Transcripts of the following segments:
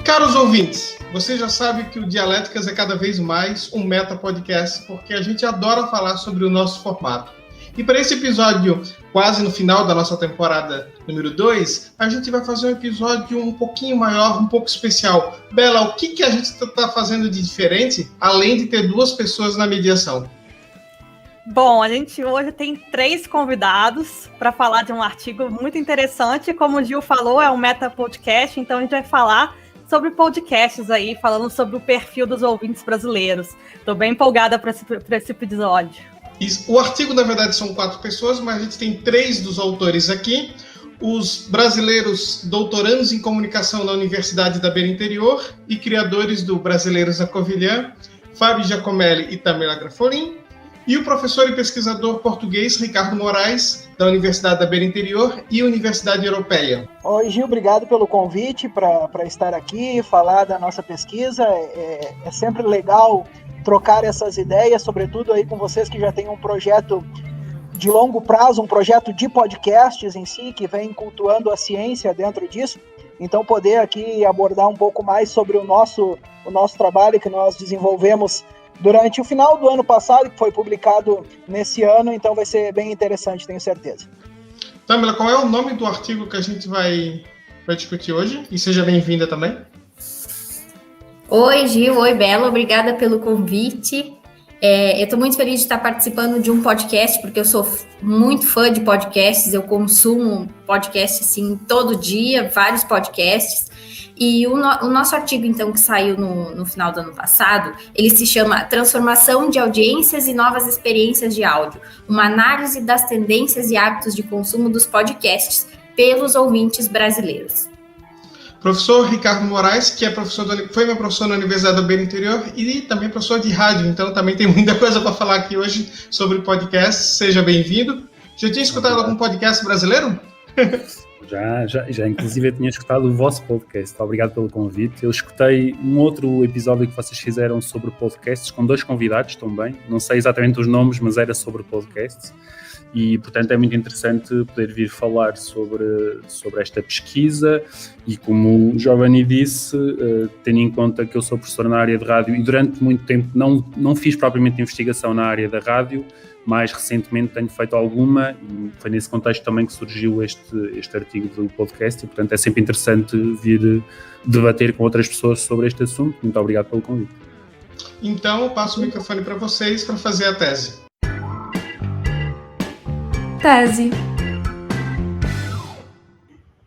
Caros ouvintes, você já sabe que o Dialéticas é cada vez mais um meta-podcast, porque a gente adora falar sobre o nosso formato. E para esse episódio, quase no final da nossa temporada número 2, a gente vai fazer um episódio um pouquinho maior, um pouco especial. Bela, o que a gente está fazendo de diferente, além de ter duas pessoas na mediação? Bom, a gente hoje tem 3 convidados para falar de um artigo muito interessante. Como o Gil falou, é um meta-podcast, então a gente vai falar sobre podcasts aí, falando sobre o perfil dos ouvintes brasileiros. Estou bem empolgada para esse episódio. O artigo, na verdade, são 4 pessoas, mas a gente tem 3 dos autores aqui. Os brasileiros doutorandos em comunicação na Universidade da Beira Interior e criadores do Brasileiros da Covilhã, Fábio Giacomelli e Tamila Grafolin, e o professor e pesquisador português Ricardo Moraes, da Universidade da Beira Interior e Universidade Europeia. Oi, Gil, obrigado pelo convite para estar aqui e falar da nossa pesquisa. É sempre legal trocar essas ideias, sobretudo aí com vocês que já têm um projeto de longo prazo, um projeto de podcasts em si, que vem cultuando a ciência dentro disso. Então, poder aqui abordar um pouco mais sobre o nosso trabalho que nós desenvolvemos durante o final do ano passado, que foi publicado nesse ano, então vai ser bem interessante, tenho certeza. Tamila, qual é o nome do artigo que a gente vai discutir hoje? E seja bem-vinda também. Oi, Gil. Oi, Bela. Obrigada pelo convite. Eu estou muito feliz de estar participando de um podcast, porque eu sou muito fã de podcasts, eu consumo podcasts assim, todo dia, vários podcasts. E o nosso artigo, então, que saiu no final do ano passado, ele se chama Transformação de Audiências e Novas Experiências de Áudio, uma análise das tendências e hábitos de consumo dos podcasts pelos ouvintes brasileiros. Professor Ricardo Moraes, que foi meu professor na Universidade da Beira Interior e também professor de rádio, então também tem muita coisa para falar aqui hoje sobre podcast. Seja bem-vindo. Já tinha escutado algum podcast brasileiro? Já, inclusive eu tinha escutado o vosso podcast, obrigado pelo convite. Eu escutei um outro episódio que vocês fizeram sobre podcasts, com 2 convidados também, não sei exatamente os nomes, mas era sobre podcasts, e portanto é muito interessante poder vir falar sobre esta pesquisa, e como o Giovanni disse, tendo em conta que eu sou professor na área de rádio e durante muito tempo não fiz propriamente investigação na área da rádio, mais recentemente tenho feito alguma, e foi nesse contexto também que surgiu este artigo do podcast, e portanto é sempre interessante vir debater com outras pessoas sobre este assunto. Muito obrigado pelo convite. Então, eu passo o microfone para vocês para fazer a tese. Tese.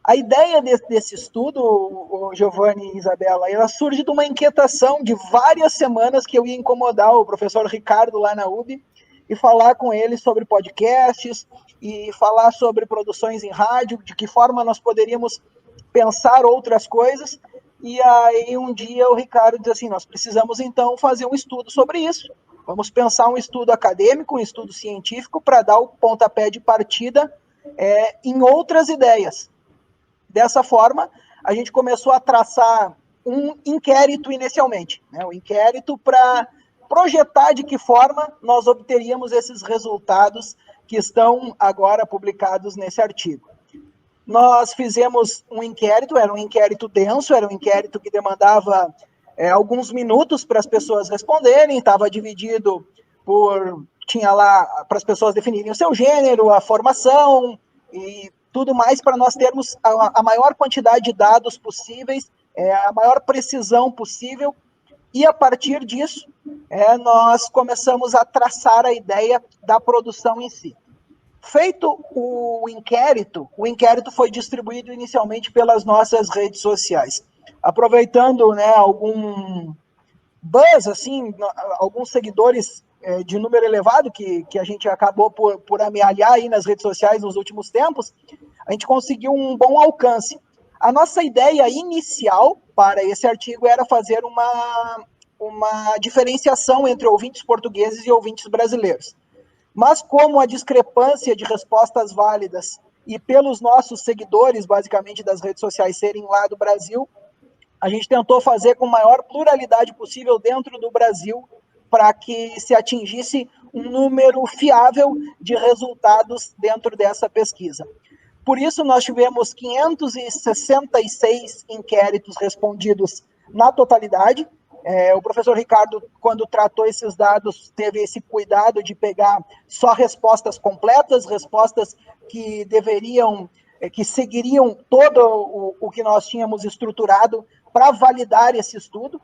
A ideia desse estudo, Giovanni e Isabela, ela surge de uma inquietação de várias semanas que eu ia incomodar o professor Ricardo lá na UB, e falar com ele sobre podcasts, e falar sobre produções em rádio, de que forma nós poderíamos pensar outras coisas. E aí um dia o Ricardo diz assim, nós precisamos então fazer um estudo sobre isso. Vamos pensar um estudo acadêmico, um estudo científico, para dar o pontapé de partida em outras ideias. Dessa forma, a gente começou a traçar um inquérito inicialmente, né? Um inquérito para projetar de que forma nós obteríamos esses resultados que estão agora publicados nesse artigo. Nós fizemos um inquérito, era um inquérito denso, era um inquérito que demandava alguns minutos para as pessoas responderem, estava dividido tinha lá para as pessoas definirem o seu gênero, a formação e tudo mais, para nós termos a maior quantidade de dados possíveis, a maior precisão possível. E a partir disso, nós começamos a traçar a ideia da produção em si. Feito o inquérito foi distribuído inicialmente pelas nossas redes sociais. Aproveitando, né, algum buzz, assim, alguns seguidores de número elevado que a gente acabou por amealhar aí nas redes sociais nos últimos tempos, a gente conseguiu um bom alcance. A nossa ideia inicial para esse artigo era fazer uma diferenciação entre ouvintes portugueses e ouvintes brasileiros. Mas como a discrepância de respostas válidas e pelos nossos seguidores, basicamente das redes sociais, serem lá do Brasil, a gente tentou fazer com a maior pluralidade possível dentro do Brasil para que se atingisse um número fiável de resultados dentro dessa pesquisa. Por isso, nós tivemos 566 inquéritos respondidos na totalidade. O professor Ricardo, quando tratou esses dados, teve esse cuidado de pegar só respostas completas, respostas que que seguiriam todo o que nós tínhamos estruturado para validar esse estudo.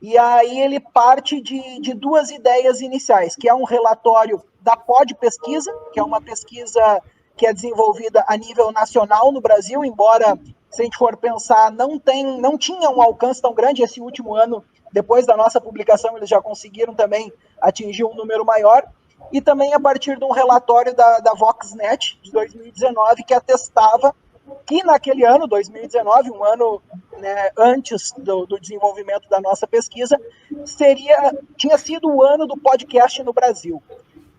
E aí ele parte de duas ideias iniciais, que é um relatório da POD Pesquisa, que é uma pesquisa que é desenvolvida a nível nacional no Brasil, embora, se a gente for pensar, não tinha um alcance tão grande. Esse último ano, depois da nossa publicação, eles já conseguiram também atingir um número maior, e também a partir de um relatório da Voxnet, de 2019, que atestava que naquele ano, 2019, um ano, né, antes do desenvolvimento da nossa pesquisa, tinha sido o ano do podcast no Brasil.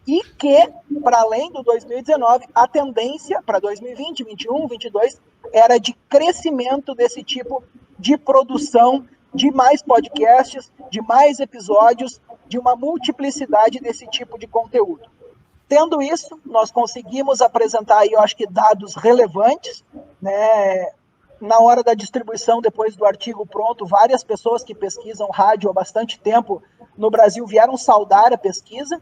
E que, para além do 2019, a tendência para 2020, 2021, 2022 era de crescimento desse tipo de produção, de mais podcasts, de mais episódios, de uma multiplicidade desse tipo de conteúdo. Tendo isso, nós conseguimos apresentar aí, eu acho que dados relevantes, né? Na hora da distribuição, depois do artigo pronto, várias pessoas que pesquisam rádio há bastante tempo no Brasil vieram saudar a pesquisa,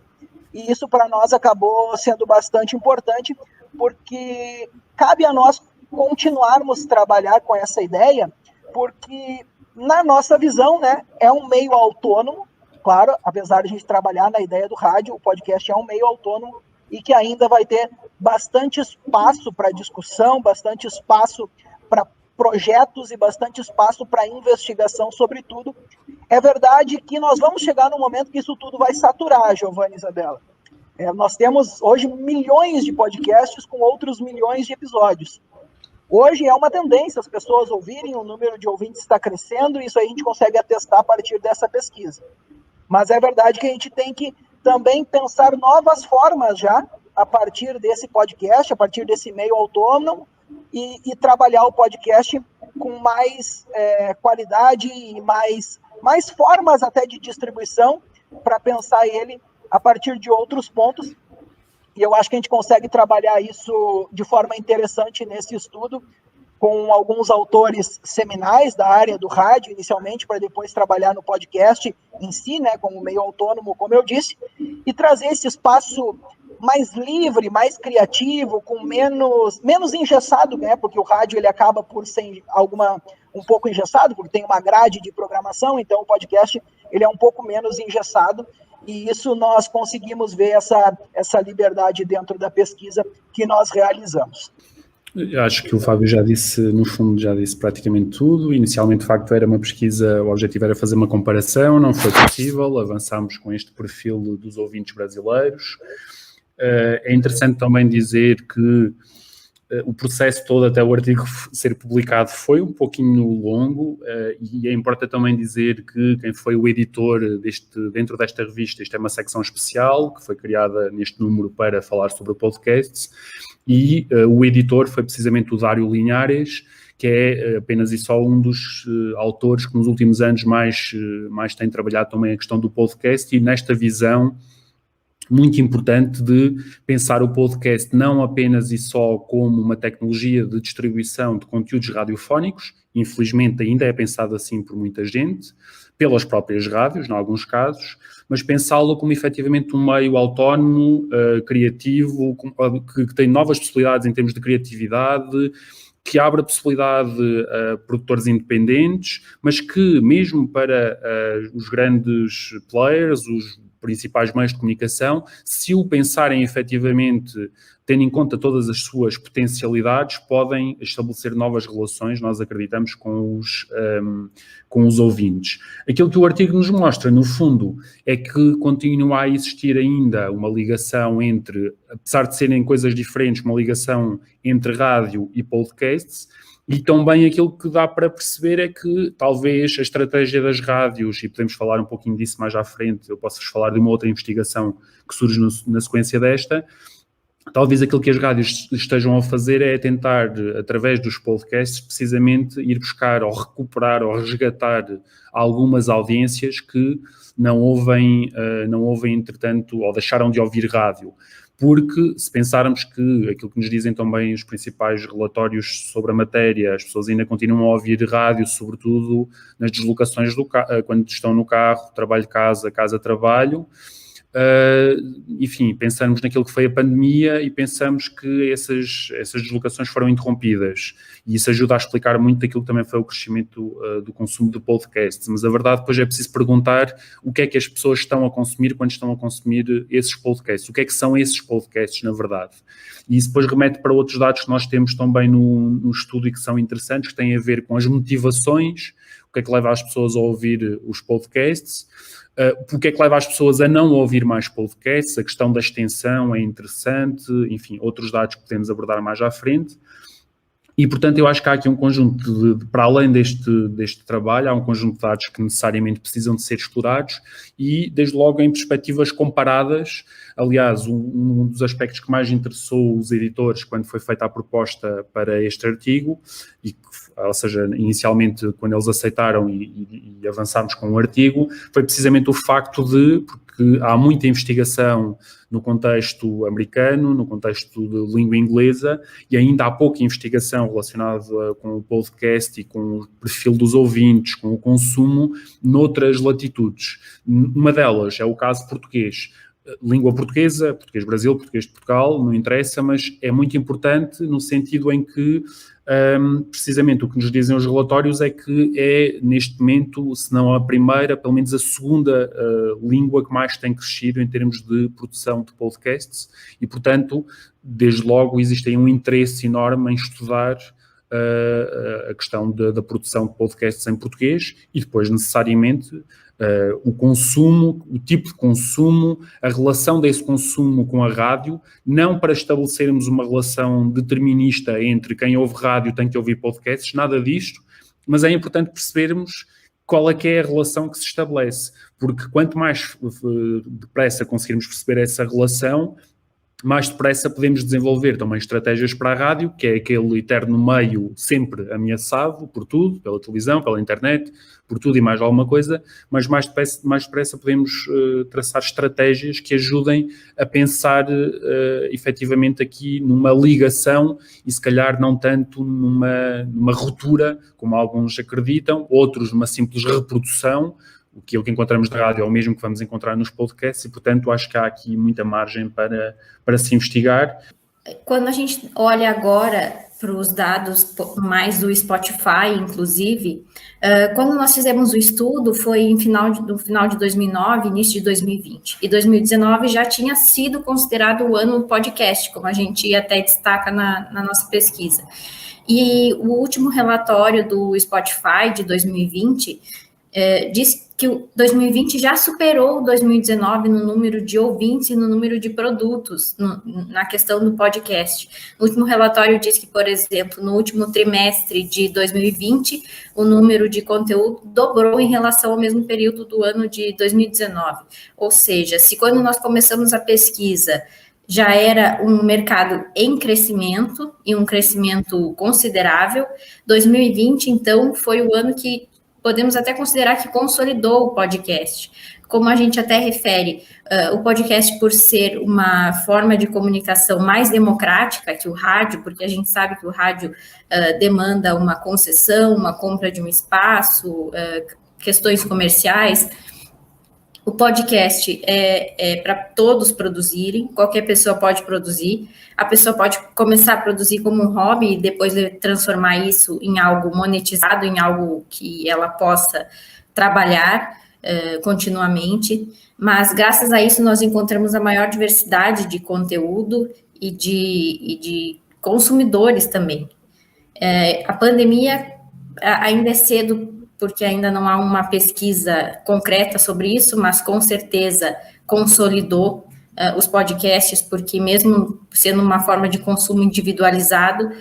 e isso para nós acabou sendo bastante importante, porque cabe a nós continuarmos a trabalhar com essa ideia, porque na nossa visão, né, é um meio autônomo. Claro, apesar de a gente trabalhar na ideia do rádio, o podcast é um meio autônomo e que ainda vai ter bastante espaço para discussão, bastante espaço para projetos e bastante espaço para investigação sobre tudo. É verdade que nós vamos chegar num momento que isso tudo vai saturar, Giovanni e Isabela. Nós temos hoje milhões de podcasts com outros milhões de episódios. Hoje é uma tendência as pessoas ouvirem, o número de ouvintes está crescendo, e isso a gente consegue atestar a partir dessa pesquisa. Mas é verdade que a gente tem que também pensar novas formas já, a partir desse podcast, a partir desse meio autônomo, e trabalhar o podcast com mais qualidade e mais formas até de distribuição, para pensar ele a partir de outros pontos. E eu acho que a gente consegue trabalhar isso de forma interessante nesse estudo, com alguns autores seminais da área do rádio, inicialmente, para depois trabalhar no podcast em si, né, como meio autônomo, como eu disse, e trazer esse espaço mais livre, mais criativo, com menos engessado, né, porque o rádio ele acaba por ser um pouco engessado, porque tem uma grade de programação, então o podcast ele é um pouco menos engessado, e isso nós conseguimos ver essa liberdade dentro da pesquisa que nós realizamos. Acho que o Fábio já disse, no fundo, praticamente tudo. Inicialmente, de facto, era uma pesquisa, o objetivo era fazer uma comparação, não foi possível, avançámos com este perfil dos ouvintes brasileiros. É interessante também dizer que o processo todo até o artigo ser publicado foi um pouquinho longo, e é importante também dizer que quem foi o editor dentro desta revista, isto é uma secção especial que foi criada neste número para falar sobre podcasts, e o editor foi precisamente o Dário Linhares, que é apenas e só um dos autores que nos últimos anos mais tem trabalhado também a questão do podcast, e nesta visão muito importante de pensar o podcast não apenas e só como uma tecnologia de distribuição de conteúdos radiofónicos, infelizmente ainda é pensado assim por muita gente, pelas próprias rádios, em alguns casos, mas pensá-lo como efetivamente um meio autónomo, criativo, que tem novas possibilidades em termos de criatividade, que abre a possibilidade a produtores independentes, mas que mesmo para os grandes players, os principais meios de comunicação, se o pensarem efetivamente, tendo em conta todas as suas potencialidades, podem estabelecer novas relações, nós acreditamos, com os ouvintes. Aquilo que o artigo nos mostra, no fundo, é que continua a existir ainda uma ligação entre, apesar de serem coisas diferentes, uma ligação entre rádio e podcasts. E também aquilo que dá para perceber é que talvez a estratégia das rádios, e podemos falar um pouquinho disso mais à frente, eu posso-vos falar de uma outra investigação que surge na sequência desta, talvez aquilo que as rádios estejam a fazer é tentar, através dos podcasts, precisamente ir buscar ou recuperar ou resgatar algumas audiências que não ouvem, entretanto, ou deixaram de ouvir rádio. porque se pensarmos que aquilo que nos dizem também os principais relatórios sobre a matéria, as pessoas ainda continuam a ouvir rádio, sobretudo nas deslocações quando estão no carro, trabalho-casa, casa-trabalho. Enfim, pensamos naquilo que foi a pandemia e pensamos que essas deslocações foram interrompidas, e isso ajuda a explicar muito daquilo que também foi o crescimento do consumo de podcasts, mas a verdade depois é preciso perguntar o que é que as pessoas estão a consumir quando estão a consumir esses podcasts, o que é que são esses podcasts na verdade, e isso depois remete para outros dados que nós temos também no estudo e que são interessantes, que têm a ver com as motivações, o que é que leva as pessoas a ouvir os podcasts, porque é que leva as pessoas a não ouvir mais podcasts, a questão da extensão é interessante, enfim, outros dados que podemos abordar mais à frente. E, portanto, eu acho que há aqui um conjunto para além deste trabalho, há um conjunto de dados que necessariamente precisam de ser explorados e, desde logo, em perspectivas comparadas. Aliás, um dos aspectos que mais interessou os editores quando foi feita a proposta para este artigo, ou seja, inicialmente, quando eles aceitaram e avançámos com o artigo, foi precisamente o facto porque há muita investigação no contexto americano, no contexto de língua inglesa, e ainda há pouca investigação relacionada com o podcast e com o perfil dos ouvintes, com o consumo, noutras latitudes. Uma delas é o caso português. Língua portuguesa, português-Brasil, português-Portugal, não interessa, mas é muito importante no sentido em que, precisamente, o que nos dizem os relatórios é que é, neste momento, se não a primeira, pelo menos a segunda língua que mais tem crescido em termos de produção de podcasts e, portanto, desde logo existe aí um interesse enorme em estudar a questão da produção de podcasts em português e depois, necessariamente, o consumo, o tipo de consumo, a relação desse consumo com a rádio, não para estabelecermos uma relação determinista entre quem ouve rádio tem que ouvir podcasts, nada disto, mas é importante percebermos qual é que é a relação que se estabelece, porque quanto mais depressa conseguirmos perceber essa relação, mais depressa podemos desenvolver também estratégias para a rádio, que é aquele eterno meio sempre ameaçado por tudo, pela televisão, pela internet, por tudo e mais alguma coisa, mas mais depressa podemos traçar estratégias que ajudem a pensar efetivamente aqui numa ligação e se calhar não tanto numa ruptura, como alguns acreditam, outros numa simples reprodução. Aquilo que encontramos na rádio é o mesmo que vamos encontrar nos podcasts e, portanto, acho que há aqui muita margem para se investigar. Quando a gente olha agora para os dados mais do Spotify, inclusive, quando nós fizemos o estudo foi no final de 2009, início de 2020. E 2019 já tinha sido considerado o ano do podcast, como a gente até destaca na nossa pesquisa. E o último relatório do Spotify de 2020 diz que o 2020 já superou o 2019 no número de ouvintes e no número de produtos na questão do podcast. O último relatório diz que, por exemplo, no último trimestre de 2020, o número de conteúdo dobrou em relação ao mesmo período do ano de 2019. Ou seja, se quando nós começamos a pesquisa já era um mercado em crescimento e um crescimento considerável, 2020, então, foi o ano que podemos até considerar que consolidou o podcast. Como a gente até refere, o podcast, por ser uma forma de comunicação mais democrática que o rádio, porque a gente sabe que o rádio demanda uma concessão, uma compra de um espaço, questões comerciais, o podcast é para todos produzirem, qualquer pessoa pode produzir, a pessoa pode começar a produzir como um hobby e depois transformar isso em algo monetizado, em algo que ela possa trabalhar continuamente, mas graças a isso nós encontramos a maior diversidade de conteúdo e de consumidores também. A pandemia ainda é cedo, porque ainda não há uma pesquisa concreta sobre isso, mas com certeza consolidou os podcasts, porque mesmo sendo uma forma de consumo individualizado,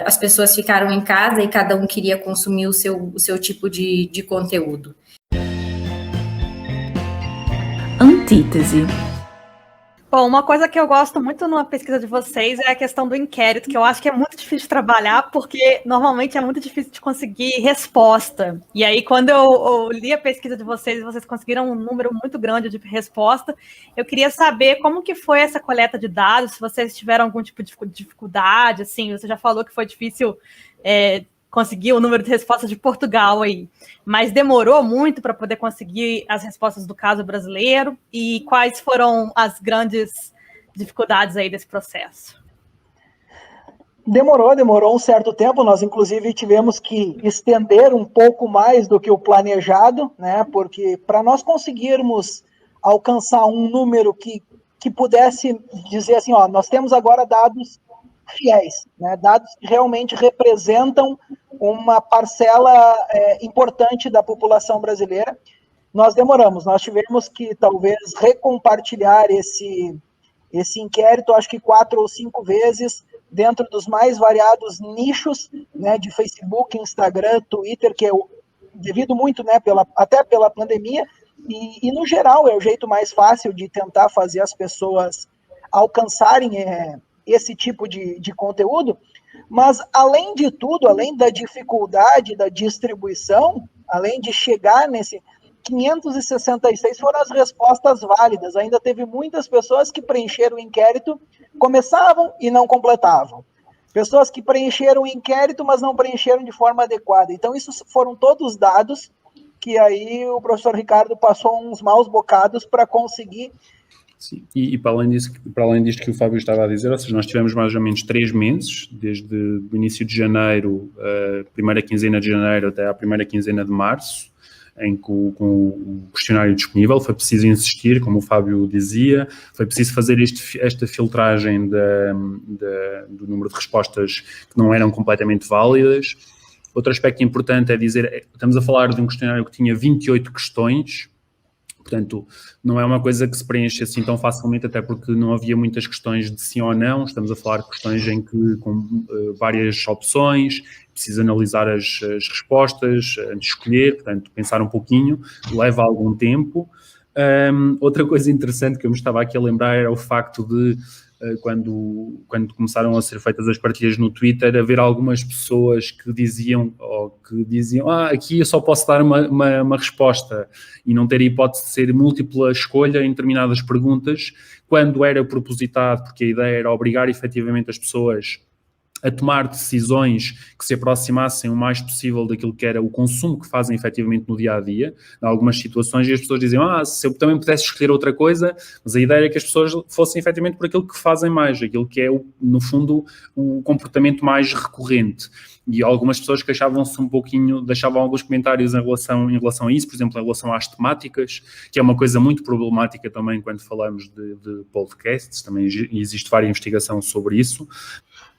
as pessoas ficaram em casa e cada um queria consumir o seu tipo de conteúdo. Antítese. Bom, uma coisa que eu gosto muito na pesquisa de vocês é a questão do inquérito, que eu acho que é muito difícil de trabalhar, porque normalmente é muito difícil de conseguir resposta. E aí, quando eu li a pesquisa de vocês, vocês conseguiram um número muito grande de resposta, eu queria saber como que foi essa coleta de dados, se vocês tiveram algum tipo de dificuldade, assim, você já falou que foi difícil conseguir o número de respostas de Portugal aí, mas demorou muito para poder conseguir as respostas do caso brasileiro, e quais foram as grandes dificuldades aí desse processo? Demorou um certo tempo, nós inclusive tivemos que estender um pouco mais do que o planejado, né, porque para nós conseguirmos alcançar um número que pudesse dizer assim, ó, nós temos agora dados fiéis, né, dados que realmente representam uma parcela importante da população brasileira. Nós demoramos, nós tivemos que talvez recompartilhar esse inquérito, acho que 4 ou 5 vezes, dentro dos mais variados nichos, né, de Facebook, Instagram, Twitter, que é devido muito, né, até pela pandemia, e no geral é o jeito mais fácil de tentar fazer as pessoas alcançarem esse tipo de conteúdo. Mas, além de tudo, além da dificuldade da distribuição, além de chegar nesse 566 foram as respostas válidas. Ainda teve muitas pessoas que preencheram o inquérito, começavam e não completavam. Pessoas que preencheram o inquérito, mas não preencheram de forma adequada. Então, isso foram todos dados que aí o professor Ricardo passou uns maus bocados para conseguir. Sim, e para além disto que o Fábio estava a dizer, ou seja, nós tivemos mais ou menos 3 meses, desde o início de janeiro, a primeira quinzena de janeiro até a primeira quinzena de março, em que com o questionário disponível foi preciso insistir, como o Fábio dizia, foi preciso fazer esta filtragem do número de respostas que não eram completamente válidas. Outro aspecto importante é dizer, estamos a falar de um questionário que tinha 28 questões, portanto, não é uma coisa que se preenche assim tão facilmente, até porque não havia muitas questões de sim ou não. Estamos a falar de questões em que, com várias opções, precisa analisar as respostas antes de escolher, portanto, pensar um pouquinho, leva algum tempo. Outra coisa interessante que eu me estava aqui a lembrar era o facto de, quando começaram a ser feitas as partilhas no Twitter, haver algumas pessoas que diziam aqui eu só posso dar uma resposta e não ter a hipótese de ser múltipla escolha em determinadas perguntas, quando era propositado, porque a ideia era obrigar efetivamente as pessoas a tomar decisões que se aproximassem o mais possível daquilo que era o consumo que fazem efetivamente no dia-a-dia, em algumas situações, e as pessoas diziam, se eu também pudesse escolher outra coisa, mas a ideia era que as pessoas fossem efetivamente por aquilo que fazem mais, aquilo que é, no fundo, o comportamento mais recorrente. E algumas pessoas queixavam-se um pouquinho, deixavam alguns comentários em relação a isso, por exemplo, em relação às temáticas, que é uma coisa muito problemática também quando falamos de podcasts, também existe várias investigação sobre isso.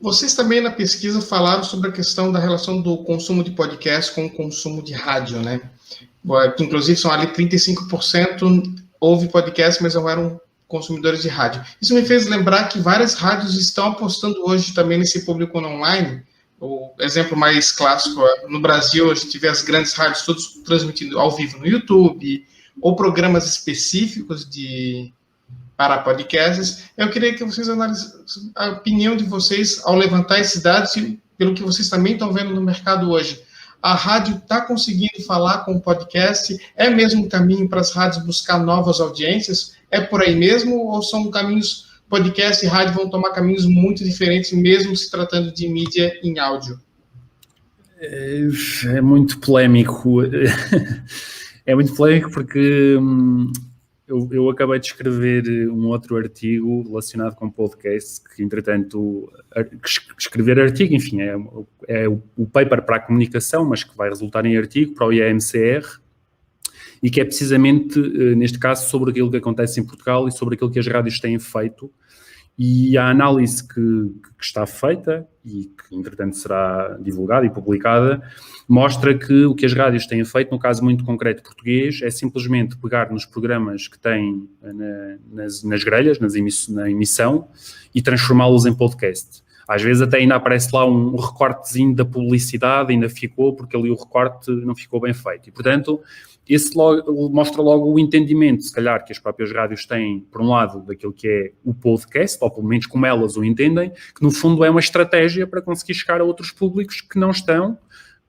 Vocês também na pesquisa falaram sobre a questão da relação do consumo de podcast com o consumo de rádio, né? Que inclusive são ali 35% houve podcast, mas não eram consumidores de rádio. Isso me fez lembrar que várias rádios estão apostando hoje também nesse público online. O exemplo mais clássico, no Brasil, a gente vê as grandes rádios todos transmitindo ao vivo no YouTube, ou programas específicos para podcasts. Eu queria que vocês analisassem a opinião de vocês ao levantar esses dados e pelo que vocês também estão vendo no mercado hoje. A rádio está conseguindo falar com o podcast? É mesmo um caminho para as rádios buscar novas audiências? É por aí mesmo? Ou são caminhos, podcast e rádio vão tomar caminhos muito diferentes, mesmo se tratando de mídia em áudio? É muito polémico. É muito polémico porque eu acabei de escrever um outro artigo relacionado com podcast, que entretanto, escrever artigo, enfim, é o paper para a comunicação, mas que vai resultar em artigo para o IAMCR, e que é precisamente, neste caso, sobre aquilo que acontece em Portugal e sobre aquilo que as rádios têm feito. E a análise que está feita e que, entretanto, será divulgada e publicada, mostra que o que as rádios têm feito, no caso muito concreto português, é simplesmente pegar nos programas que têm nas grelhas, na emissão, e transformá-los em podcast. Às vezes até ainda aparece lá um recortezinho da publicidade, ainda ficou, porque ali o recorte não ficou bem feito. E, portanto, esse mostra logo o entendimento, se calhar, que as próprias rádios têm, por um lado, daquilo que é o podcast, ou pelo menos como elas o entendem, que no fundo é uma estratégia para conseguir chegar a outros públicos que não estão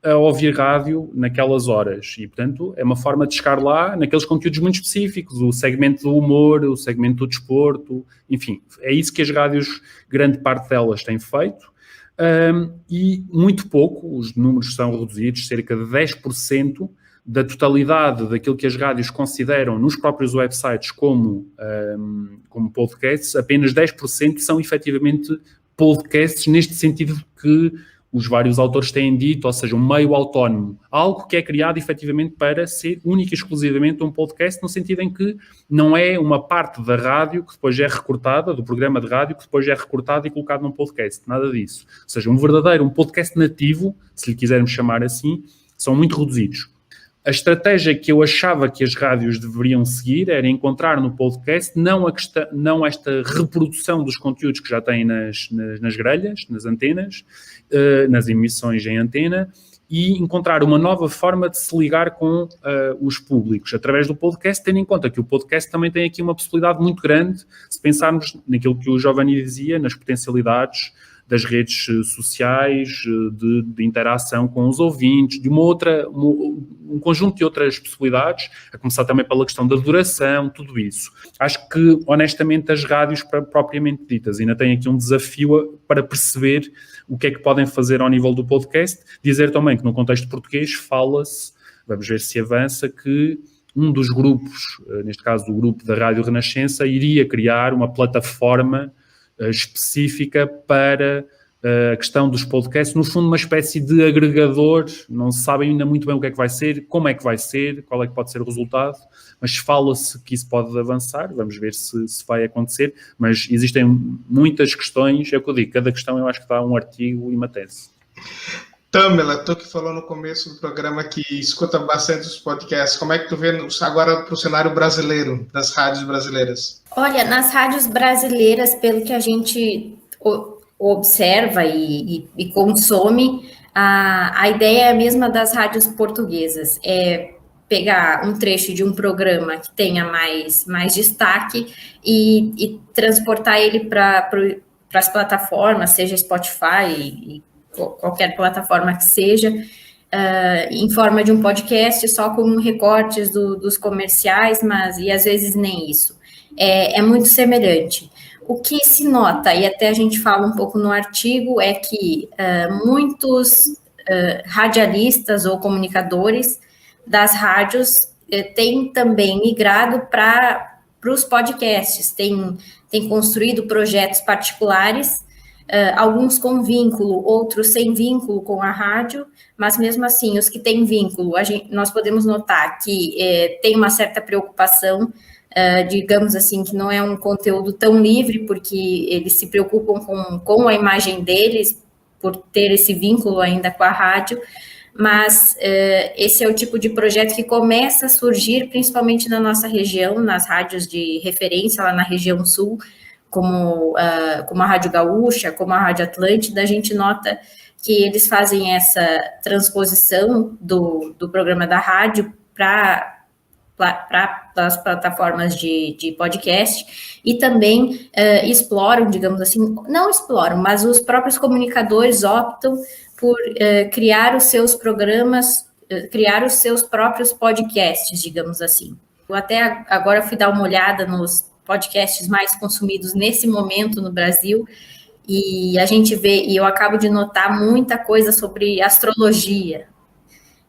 a ouvir rádio naquelas horas. E, portanto, é uma forma de chegar lá naqueles conteúdos muito específicos, o segmento do humor, o segmento do desporto, enfim, é isso que as rádios, grande parte delas, têm feito. E muito pouco, os números são reduzidos, cerca de 10% da totalidade daquilo que as rádios consideram nos próprios websites como podcasts, apenas 10% são efetivamente podcasts, neste sentido que os vários autores têm dito, ou seja, um meio autónomo, algo que é criado efetivamente para ser único e exclusivamente um podcast, no sentido em que não é uma parte da rádio que depois é recortada, do programa de rádio, que depois é recortado e colocado num podcast, nada disso. Ou seja, um podcast nativo, se lhe quisermos chamar assim, são muito reduzidos. A estratégia que eu achava que as rádios deveriam seguir era encontrar no podcast não esta reprodução dos conteúdos que já têm nas grelhas, nas antenas, nas emissões em antena, e encontrar uma nova forma de se ligar com os públicos, através do podcast, tendo em conta que o podcast também tem aqui uma possibilidade muito grande, se pensarmos naquilo que o Giovanni dizia, nas potencialidades das redes sociais, de interação com os ouvintes, de um conjunto de outras possibilidades, a começar também pela questão da duração, tudo isso. Acho que, honestamente, as rádios propriamente ditas ainda têm aqui um desafio para perceber o que é que podem fazer ao nível do podcast. Dizer também que no contexto português fala-se, vamos ver se avança, que um dos grupos, neste caso o grupo da Rádio Renascença, iria criar uma plataforma específica para a questão dos podcasts, no fundo uma espécie de agregador, não se sabe ainda muito bem o que é que vai ser, como é que vai ser, qual é que pode ser o resultado, mas fala-se que isso pode avançar, vamos ver se vai acontecer, mas existem muitas questões, é o que eu digo, cada questão eu acho que dá um artigo e uma tese. Tâmela, tu que falou no começo do programa que escuta bastante os podcasts, como é que tu vê agora para o cenário brasileiro, das rádios brasileiras? Olha, nas rádios brasileiras, pelo que a gente observa e consome, a ideia é a mesma das rádios portuguesas, é pegar um trecho de um programa que tenha mais destaque e transportar ele para as plataformas, seja Spotify e qualquer plataforma que seja, em forma de um podcast, só com recortes dos comerciais, e às vezes nem isso. É muito semelhante. O que se nota, e até a gente fala um pouco no artigo, é que muitos radialistas ou comunicadores das rádios têm também migrado para os podcasts, têm construído projetos particulares, alguns com vínculo, outros sem vínculo com a rádio, mas mesmo assim, os que têm vínculo, nós podemos notar que tem uma certa preocupação, digamos assim, que não é um conteúdo tão livre, porque eles se preocupam com a imagem deles, por ter esse vínculo ainda com a rádio, mas esse é o tipo de projeto que começa a surgir, principalmente na nossa região, nas rádios de referência, lá na região sul, como a Rádio Gaúcha, como a Rádio Atlântida, a gente nota que eles fazem essa transposição do programa da rádio para as plataformas de podcast e também exploram, digamos assim, não exploram, mas os próprios comunicadores optam por criar os seus programas, criar os seus próprios podcasts, digamos assim. Eu até agora fui dar uma olhada nos podcasts mais consumidos nesse momento no Brasil, e a gente vê, e eu acabo de notar muita coisa sobre astrologia.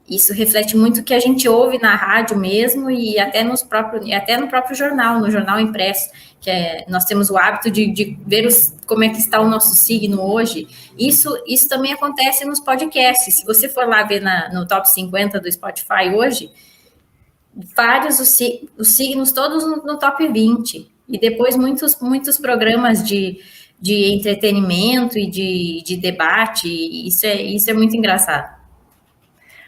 Isso reflete muito o que a gente ouve na rádio mesmo, e até no próprio jornal, no jornal impresso, que nós temos o hábito de ver como é que está o nosso signo hoje. Isso também acontece nos podcasts. Se você for lá ver no top 50 do Spotify hoje, vários os signos todos no top 20, e depois muitos programas de entretenimento e de debate, isso é muito engraçado.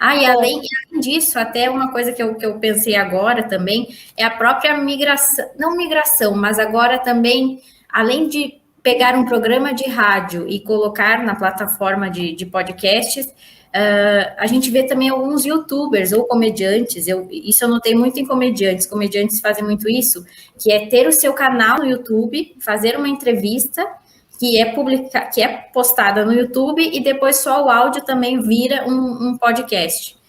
E além disso, até uma coisa que eu pensei agora também, é a própria migração, não migração, mas agora também, além de pegar um programa de rádio e colocar na plataforma de podcasts, a gente vê também alguns youtubers ou comediantes, isso eu notei muito em comediantes fazem muito isso, que é ter o seu canal no YouTube, fazer uma entrevista que é postada no YouTube e depois só o áudio também vira um podcast.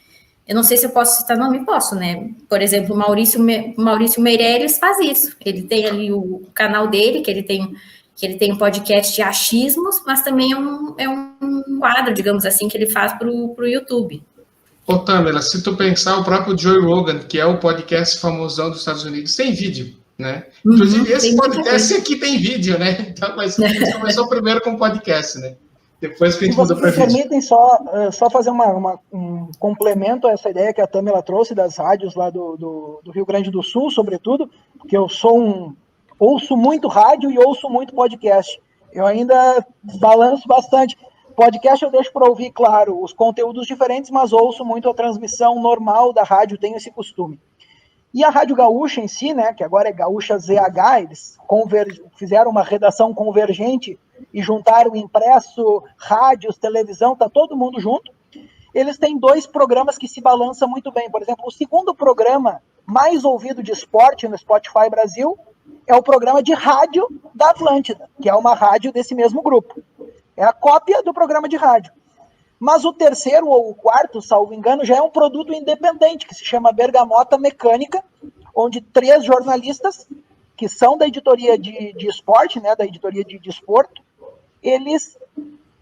Eu não sei se eu posso citar nome, posso, né? Por exemplo, Maurício Meirelles faz isso. Ele tem ali o canal dele, que ele tem um podcast de achismos, mas também é um quadro, digamos assim, que ele faz para o YouTube. Ô, Tamela, se tu pensar, o próprio Joe Rogan, que é o podcast famosão dos Estados Unidos, tem vídeo, né? Inclusive, esse podcast aqui tem vídeo, né? Então, mas a gente começou primeiro com podcast, né? Depois que a gente mudou para vídeo. Permitem só fazer um complemento a essa ideia que a Tamela trouxe das rádios lá do Rio Grande do Sul, sobretudo, porque eu ouço muito rádio e ouço muito podcast. Eu ainda balanço bastante. Podcast eu deixo para ouvir, claro, os conteúdos diferentes, mas ouço muito a transmissão normal da rádio, tenho esse costume. E a Rádio Gaúcha em si, né, que agora é Gaúcha ZH, eles fizeram uma redação convergente e juntaram impresso, rádios, televisão, tá todo mundo junto. Eles têm 2 programas que se balançam muito bem. Por exemplo, o segundo programa mais ouvido de esporte no Spotify Brasil é o programa de rádio da Atlântida, que é uma rádio desse mesmo grupo. É a cópia do programa de rádio. Mas o terceiro ou o quarto, salvo engano, já é um produto independente, que se chama Bergamota Mecânica, onde 3 jornalistas, que são da editoria de esporte, né, da editoria de desporto, eles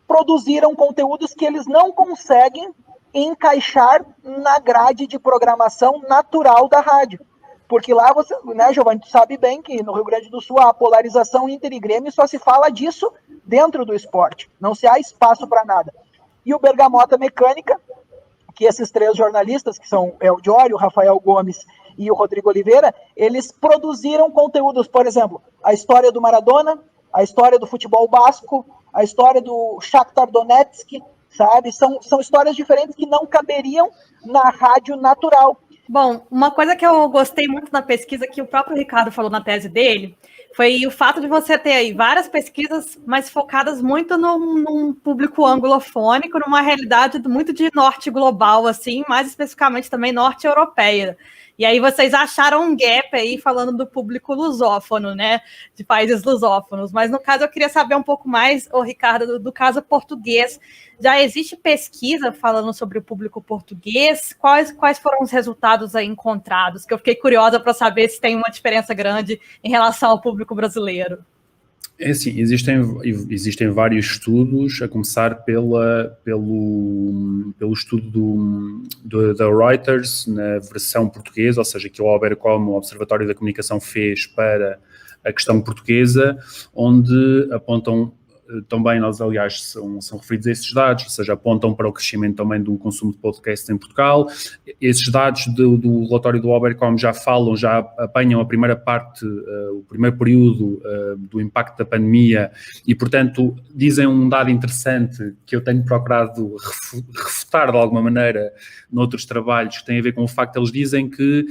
produziram conteúdos que eles não conseguem encaixar na grade de programação natural da rádio. Porque lá você, né, Giovanni, tu sabe bem que no Rio Grande do Sul a polarização Inter e Grêmio só se fala disso dentro do esporte. Não se há espaço para nada. E o Bergamota Mecânica, que esses 3 jornalistas, que são o Diório, o Rafael Gomes e o Rodrigo Oliveira, eles produziram conteúdos, por exemplo, a história do Maradona, a história do futebol basco, a história do Shakhtar Donetsk, sabe? São histórias diferentes que não caberiam na rádio natural. Bom, uma coisa que eu gostei muito na pesquisa, que o próprio Ricardo falou na tese dele, foi o fato de você ter aí várias pesquisas, mas focadas muito num público anglofônico, numa realidade muito de norte global, assim, mais especificamente também norte europeia. E aí vocês acharam um gap aí falando do público lusófono, né? De países lusófonos. Mas no caso eu queria saber um pouco mais, Ricardo, do caso português. Já existe pesquisa falando sobre o público português? Quais foram os resultados aí encontrados? Que eu fiquei curiosa para saber se tem uma diferença grande em relação ao público brasileiro. É assim, existem vários estudos, a começar pelo estudo da Reuters na versão portuguesa, ou seja, que o Obercom, o Observatório da Comunicação, fez para a questão portuguesa, onde apontam também, aliás, são referidos a esses dados, ou seja, apontam para o crescimento também do consumo de podcasts em Portugal. Esses dados do relatório do Obercom já apanham a primeira parte, o primeiro período do impacto da pandemia e, portanto, dizem um dado interessante que eu tenho procurado refutar de alguma maneira noutros trabalhos, que tem a ver com o facto de eles dizem que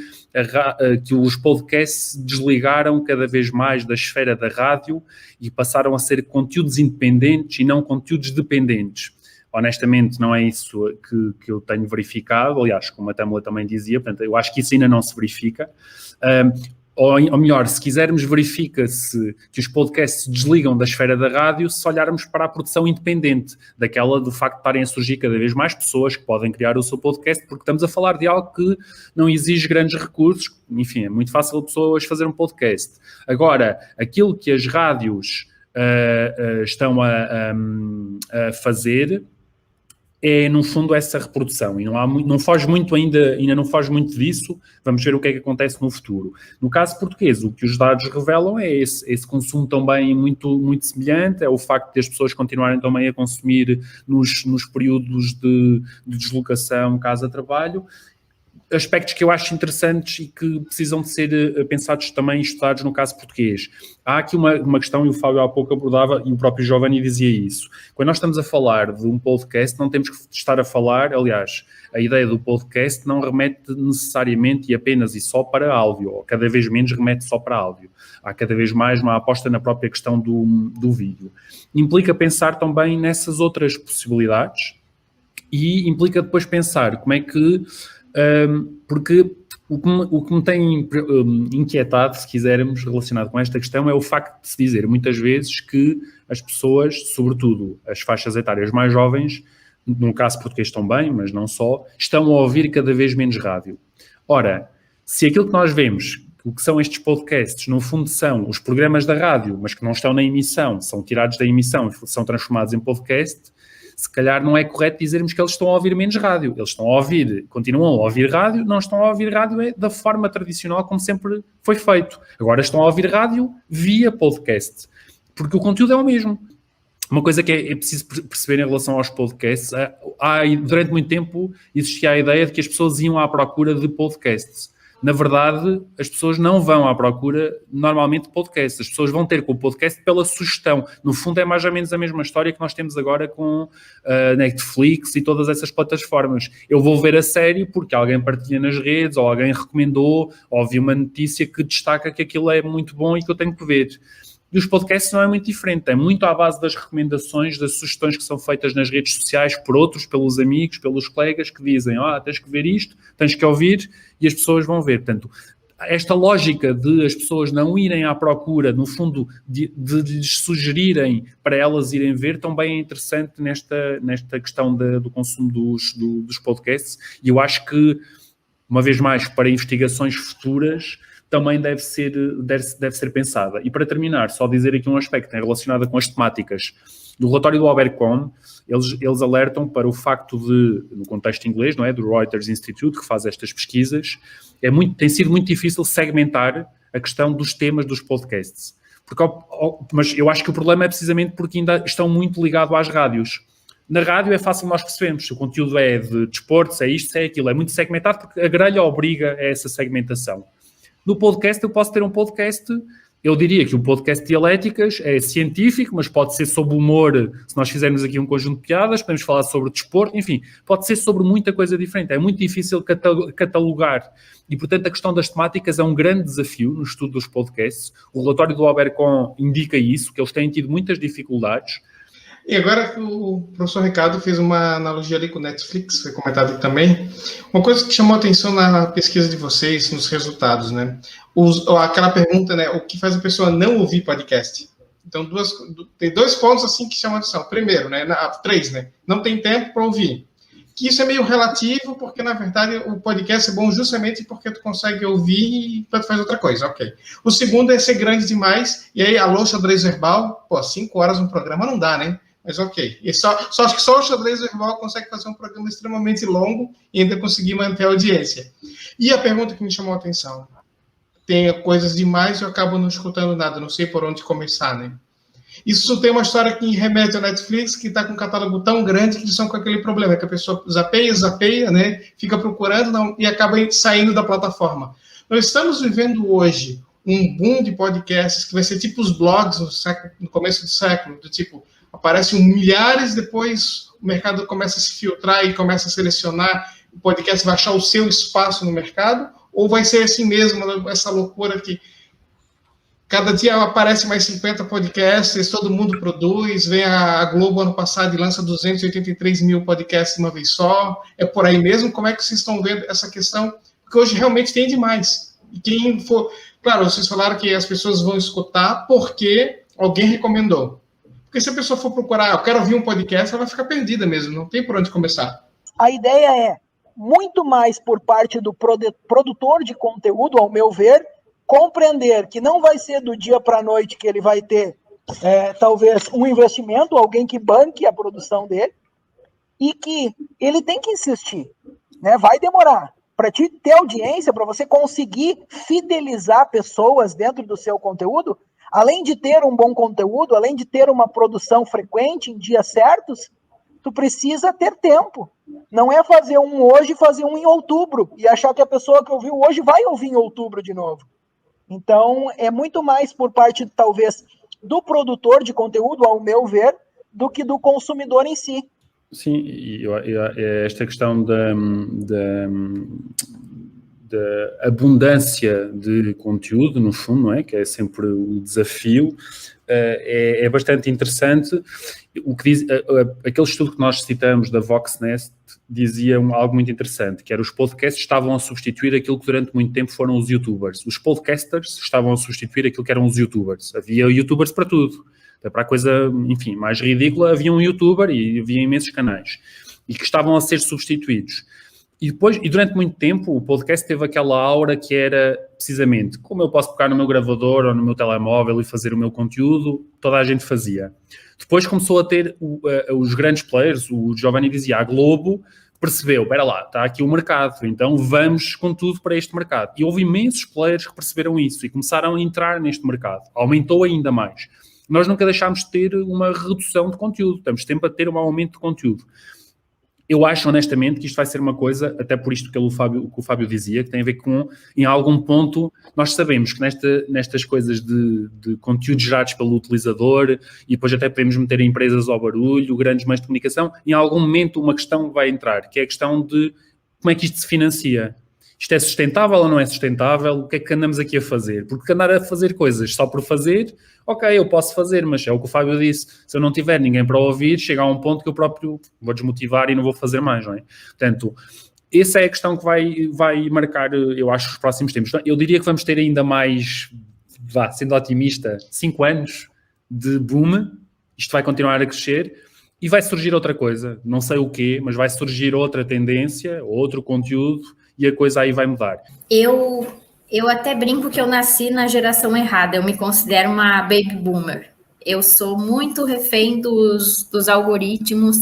os podcasts desligaram cada vez mais da esfera da rádio e passaram a ser conteúdos independentes e não conteúdos dependentes. Honestamente, não é isso que eu tenho verificado, aliás, como a Tamela também dizia, portanto, eu acho que isso ainda não se verifica. Ou melhor, se quisermos, verifica-se que os podcasts se desligam da esfera da rádio se olharmos para a produção independente, daquela do facto de estarem a surgir cada vez mais pessoas que podem criar o seu podcast, porque estamos a falar de algo que não exige grandes recursos, enfim, é muito fácil a pessoas fazer um podcast. Agora, aquilo que as rádios estão a fazer é, no fundo, essa reprodução, e não foge muito ainda não foge muito disso. Vamos ver o que é que acontece no futuro. No caso português, o que os dados revelam é esse consumo também muito, muito semelhante, é o facto de as pessoas continuarem também a consumir nos períodos de deslocação casa-trabalho. aspectos que eu acho interessantes e que precisam de ser pensados também e estudados no caso português. Há aqui uma questão, e o Fábio há pouco abordava, e o próprio Giovanni dizia isso. Quando nós estamos a falar de um podcast, não temos que estar a falar, aliás, a ideia do podcast não remete necessariamente e apenas e só para áudio, ou cada vez menos remete só para áudio. Há cada vez mais uma aposta na própria questão do vídeo. Implica pensar também nessas outras possibilidades e implica depois pensar como é que... porque o que me tem inquietado, se quisermos, relacionado com esta questão, é o facto de se dizer muitas vezes que as pessoas, sobretudo as faixas etárias mais jovens, no caso português também, mas não só, estão a ouvir cada vez menos rádio. Ora, se aquilo que nós vemos, o que são estes podcasts, no fundo são os programas da rádio, mas que não estão na emissão, são tirados da emissão e são transformados em podcast, se calhar não é correto dizermos que eles estão a ouvir menos rádio. Eles estão a ouvir, continuam a ouvir rádio, não estão a ouvir rádio da forma tradicional como sempre foi feito. Agora estão a ouvir rádio via podcast, porque o conteúdo é o mesmo. Uma coisa que é preciso perceber em relação aos podcasts, durante muito tempo existia a ideia de que as pessoas iam à procura de podcasts. Na verdade, as pessoas não vão à procura, normalmente, de podcasts. As pessoas vão ter com o podcast pela sugestão. No fundo, é mais ou menos a mesma história que nós temos agora com Netflix e todas essas plataformas. Eu vou ver a série porque alguém partilha nas redes, ou alguém recomendou, ou vi uma notícia que destaca que aquilo é muito bom e que eu tenho que ver. E os podcasts não é muito diferente, é muito à base das recomendações, das sugestões que são feitas nas redes sociais por outros, pelos amigos, pelos colegas que dizem, tens que ver isto, tens que ouvir, e as pessoas vão ver. Portanto, esta lógica de as pessoas não irem à procura, no fundo, de lhes sugerirem para elas irem ver, também é interessante nesta questão do consumo dos podcasts, e eu acho que, uma vez mais, para investigações futuras, também deve ser pensada. E para terminar, só dizer aqui um aspecto relacionado com as temáticas. No relatório do Obercom, eles alertam para o facto de, no contexto inglês, não é, do Reuters Institute, que faz estas pesquisas, tem sido muito difícil segmentar a questão dos temas dos podcasts. Mas eu acho que o problema é precisamente porque ainda estão muito ligados às rádios. Na rádio é fácil nós percebermos se o conteúdo é de desporto, se é isto, se é aquilo. É muito segmentado porque a grelha obriga a essa segmentação. No podcast, eu posso ter um podcast, eu diria que o podcast Dialéticas é científico, mas pode ser sobre humor, se nós fizermos aqui um conjunto de piadas, podemos falar sobre desporto, enfim, pode ser sobre muita coisa diferente, é muito difícil catalogar. E, portanto, a questão das temáticas é um grande desafio no estudo dos podcasts. O relatório do Obercom indica isso, que eles têm tido muitas dificuldades. E agora que o professor Ricardo fez uma analogia ali com o Netflix, foi comentado aqui também, uma coisa que chamou a atenção na pesquisa de vocês, nos resultados, né? Aquela pergunta, né? O que faz a pessoa não ouvir podcast? Então, tem dois pontos assim que chamam a atenção. Primeiro, né? Três, né? Não tem tempo para ouvir. Que isso é meio relativo, porque, na verdade, o podcast é bom justamente porque tu consegue ouvir enquanto faz outra coisa, ok. O segundo é ser grande demais, e aí, alô, xadrez verbal, 5 horas um programa não dá, né? Mas ok. E acho que só o xadrez verbal consegue fazer um programa extremamente longo e ainda conseguir manter a audiência. E a pergunta que me chamou a atenção. Tem coisas demais e eu acabo não escutando nada, não sei por onde começar, né? Isso tem uma história que remete ao Netflix, que está com um catálogo tão grande que eles são com aquele problema, que a pessoa zapeia, né? Fica procurando e acaba saindo da plataforma. Nós estamos vivendo hoje um boom de podcasts que vai ser tipo os blogs no começo do século, do tipo... Aparecem milhares, depois o mercado começa a se filtrar e começa a selecionar, o podcast vai achar o seu espaço no mercado, ou vai ser assim mesmo, essa loucura que cada dia aparece mais 50 podcasts, todo mundo produz, vem a Globo ano passado e lança 283 mil podcasts de uma vez só, é por aí mesmo? Como é que vocês estão vendo essa questão? Porque hoje realmente tem demais. E quem for... Claro, vocês falaram que as pessoas vão escutar porque alguém recomendou. Porque se a pessoa for procurar, eu quero ouvir um podcast, ela vai ficar perdida mesmo, não tem por onde começar. A ideia é, muito mais por parte do produtor de conteúdo, ao meu ver, compreender que não vai ser do dia para a noite que ele vai ter, talvez, um investimento, alguém que banque a produção dele, e que ele tem que insistir, né? Vai demorar. Para te ter audiência, para você conseguir fidelizar pessoas dentro do seu conteúdo, além de ter um bom conteúdo, além de ter uma produção frequente em dias certos, tu precisa ter tempo. Não é fazer um hoje e fazer um em outubro, e achar que a pessoa que ouviu hoje vai ouvir em outubro de novo. Então, é muito mais por parte, talvez, do produtor de conteúdo, ao meu ver, do que do consumidor em si. Sim, e esta questão da abundância de conteúdo, no fundo, não é? Que é sempre o desafio, é bastante interessante. O que diz, aquele estudo que nós citamos da Voxnest dizia algo muito interessante, que era os podcasts estavam a substituir aquilo que durante muito tempo foram os youtubers. Os podcasters estavam a substituir aquilo que eram os youtubers. Havia youtubers para tudo. Para a coisa, enfim, mais ridícula, havia um youtuber e havia imensos canais. E que estavam a ser substituídos. E durante muito tempo, o podcast teve aquela aura que era, precisamente, como eu posso pegar no meu gravador ou no meu telemóvel e fazer o meu conteúdo, toda a gente fazia. Depois começou a ter os grandes players, o Giovanni dizia, a Globo percebeu, espera lá, está aqui o mercado, então vamos com tudo para este mercado. E houve imensos players que perceberam isso e começaram a entrar neste mercado. Aumentou ainda mais. Nós nunca deixámos de ter uma redução de conteúdo, estamos sempre a ter um aumento de conteúdo. Eu acho, honestamente, que isto vai ser uma coisa, até por isto que o Fábio dizia, que tem a ver com, em algum ponto, nós sabemos que nestas coisas de conteúdos gerados pelo utilizador, e depois até podemos meter empresas ao barulho, grandes meios de comunicação, em algum momento uma questão vai entrar, que é a questão de como é que isto se financia. Isto é sustentável ou não é sustentável? O que é que andamos aqui a fazer? Porque andar a fazer coisas só por fazer, ok, eu posso fazer, mas é o que o Fábio disse, se eu não tiver ninguém para ouvir, chega a um ponto que eu próprio vou desmotivar e não vou fazer mais, não é? Portanto, essa é a questão que vai marcar, eu acho, os próximos tempos. Eu diria que vamos ter ainda mais, sendo otimista, 5 anos de boom, isto vai continuar a crescer e vai surgir outra coisa, não sei o quê, mas vai surgir outra tendência, outro conteúdo, e a coisa aí vai mudar. Eu até brinco que eu nasci na geração errada, eu me considero uma baby boomer. Eu sou muito refém dos algoritmos,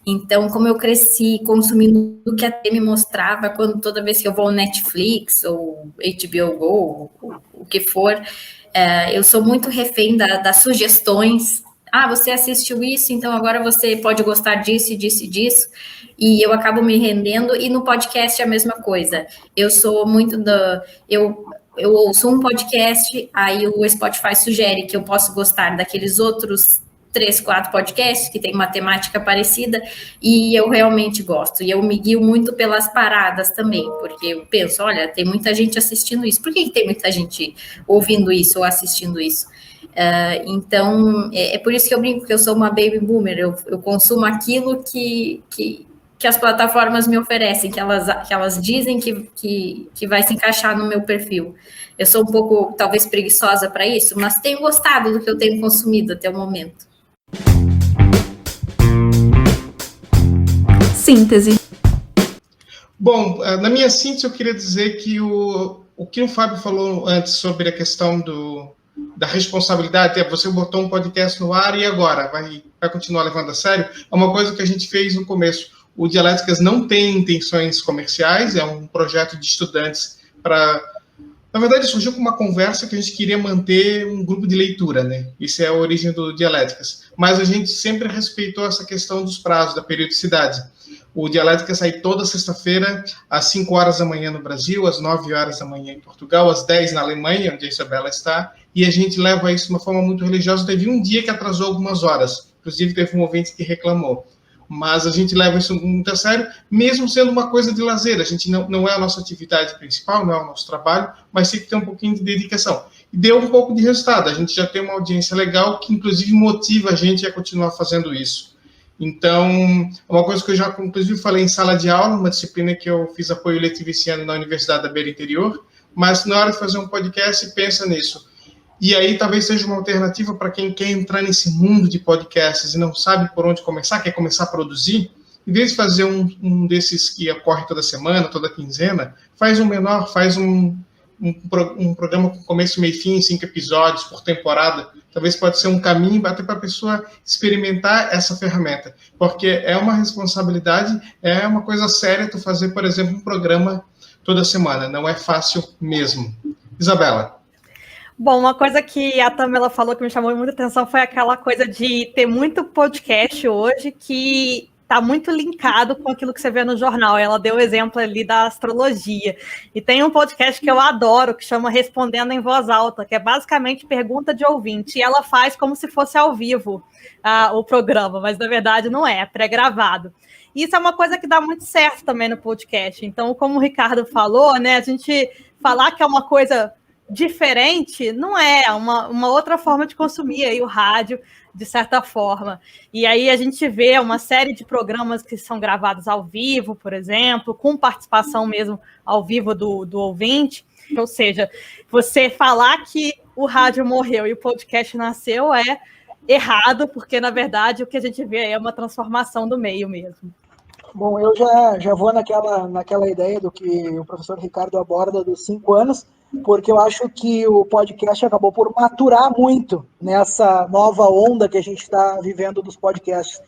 então como eu cresci consumindo o que a TV me mostrava, toda vez que eu vou ao Netflix ou HBO Go, ou o que for, eu sou muito refém das sugestões. Você assistiu isso, então agora você pode gostar disso, disso e disso. E eu acabo me rendendo, e no podcast é a mesma coisa. Eu sou muito eu ouço um podcast, aí o Spotify sugere que eu posso gostar daqueles outros 3, 4 podcasts que tem uma temática parecida, e eu realmente gosto. E eu me guio muito pelas paradas também, porque eu penso, olha, tem muita gente assistindo isso. Por que tem muita gente ouvindo isso ou assistindo isso? Então, é por isso que eu brinco que eu sou uma baby boomer. Eu consumo aquilo que as plataformas me oferecem, que elas dizem que vai se encaixar no meu perfil. Eu sou um pouco, talvez, preguiçosa para isso, mas tenho gostado do que eu tenho consumido até o momento. Síntese. Bom, na minha síntese eu queria dizer que o que o Fábio falou antes sobre a questão da responsabilidade, você botou um podcast no ar e agora vai continuar levando a sério, é uma coisa que a gente fez no começo. O Dialéticas não tem intenções comerciais, é um projeto de estudantes para... Na verdade, surgiu com uma conversa que a gente queria manter um grupo de leitura, né? Isso é a origem do Dialéticas. Mas a gente sempre respeitou essa questão dos prazos, da periodicidade. O Dialética sai toda sexta-feira, às 5 horas da manhã no Brasil, às 9 horas da manhã em Portugal, às 10 na Alemanha, onde a Isabela está, e a gente leva isso de uma forma muito religiosa. Teve um dia que atrasou algumas horas, inclusive teve um ouvinte que reclamou. Mas a gente leva isso muito a sério, mesmo sendo uma coisa de lazer. A gente não é a nossa atividade principal, não é o nosso trabalho, mas tem que ter um pouquinho de dedicação. E deu um pouco de resultado. A gente já tem uma audiência legal que, inclusive, motiva a gente a continuar fazendo isso. Então, é uma coisa que eu já, inclusive, falei em sala de aula, uma disciplina que eu fiz apoio letivo esse ano na Universidade da Beira Interior, mas na hora de fazer um podcast, pensa nisso. E aí talvez seja uma alternativa para quem quer entrar nesse mundo de podcasts e não sabe por onde começar, quer começar a produzir, em vez de fazer um desses que ocorre toda semana, toda quinzena, faz um menor, faz um programa com começo, meio e fim, 5 episódios por temporada. Talvez pode ser um caminho até para a pessoa experimentar essa ferramenta, porque é uma responsabilidade, é uma coisa séria tu fazer, por exemplo, um programa toda semana, não é fácil mesmo. Isabela. Bom, uma coisa que a Tamela falou que me chamou muita atenção foi aquela coisa de ter muito podcast hoje que está muito linkado com aquilo que você vê no jornal. Ela deu o exemplo ali da astrologia. E tem um podcast que eu adoro, que chama Respondendo em Voz Alta, que é basicamente pergunta de ouvinte. E ela faz como se fosse ao vivo o programa, mas na verdade não é pré-gravado. E isso é uma coisa que dá muito certo também no podcast. Então, como o Ricardo falou, né, a gente falar que é uma coisa diferente não é uma outra forma de consumir aí o rádio, de certa forma. E aí a gente vê uma série de programas que são gravados ao vivo, por exemplo, com participação mesmo ao vivo do ouvinte. Ou seja, você falar que o rádio morreu e o podcast nasceu é errado, porque, na verdade, o que a gente vê é uma transformação do meio mesmo. Bom, eu já vou naquela ideia do que o professor Ricardo aborda dos 5 anos, porque eu acho que o podcast acabou por maturar muito nessa nova onda que a gente está vivendo dos podcasts.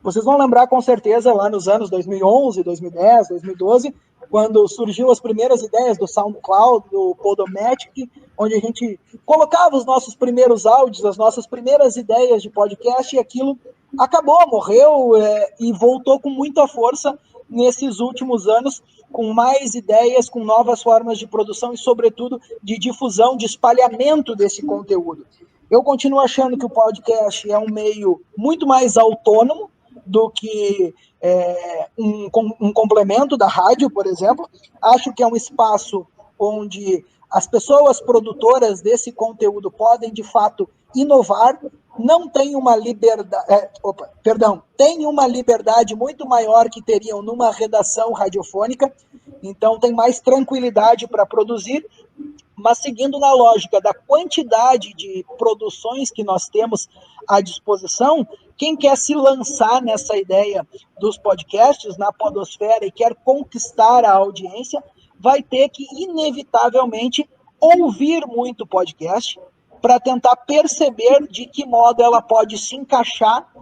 Vocês vão lembrar com certeza lá nos anos 2011, 2010, 2012, quando surgiu as primeiras ideias do SoundCloud, do Podomatic, onde a gente colocava os nossos primeiros áudios, as nossas primeiras ideias de podcast, e aquilo acabou, morreu e voltou com muita força nesses últimos anos, com mais ideias, com novas formas de produção e, sobretudo, de difusão, de espalhamento desse conteúdo. Eu continuo achando que o podcast é um meio muito mais autônomo do que um complemento da rádio, por exemplo. Acho que é um espaço onde as pessoas produtoras desse conteúdo podem, de fato, inovar. Não tem uma liberdade, tem uma liberdade muito maior que teriam numa redação radiofônica, então tem mais tranquilidade para produzir, mas seguindo na lógica da quantidade de produções que nós temos à disposição, quem quer se lançar nessa ideia dos podcasts, na podosfera, e quer conquistar a audiência, vai ter que, inevitavelmente, ouvir muito podcast, para tentar perceber de que modo ela pode se encaixar.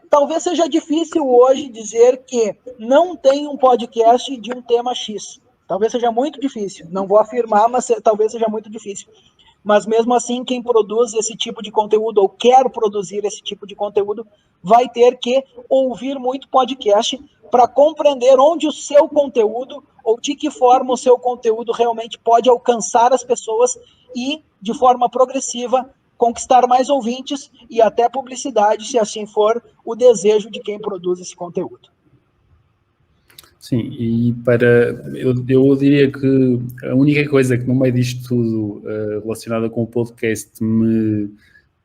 Talvez seja difícil hoje dizer que não tem um podcast de um tema X. Talvez seja muito difícil. Não vou afirmar, mas talvez seja muito difícil. Mas mesmo assim, quem produz esse tipo de conteúdo ou quer produzir esse tipo de conteúdo vai ter que ouvir muito podcast para compreender onde o seu conteúdo ou de que forma o seu conteúdo realmente pode alcançar as pessoas e, de forma progressiva, conquistar mais ouvintes e até publicidade, se assim for o desejo de quem produz esse conteúdo. Sim, e eu diria que a única coisa que no meio disto tudo relacionada com o podcast me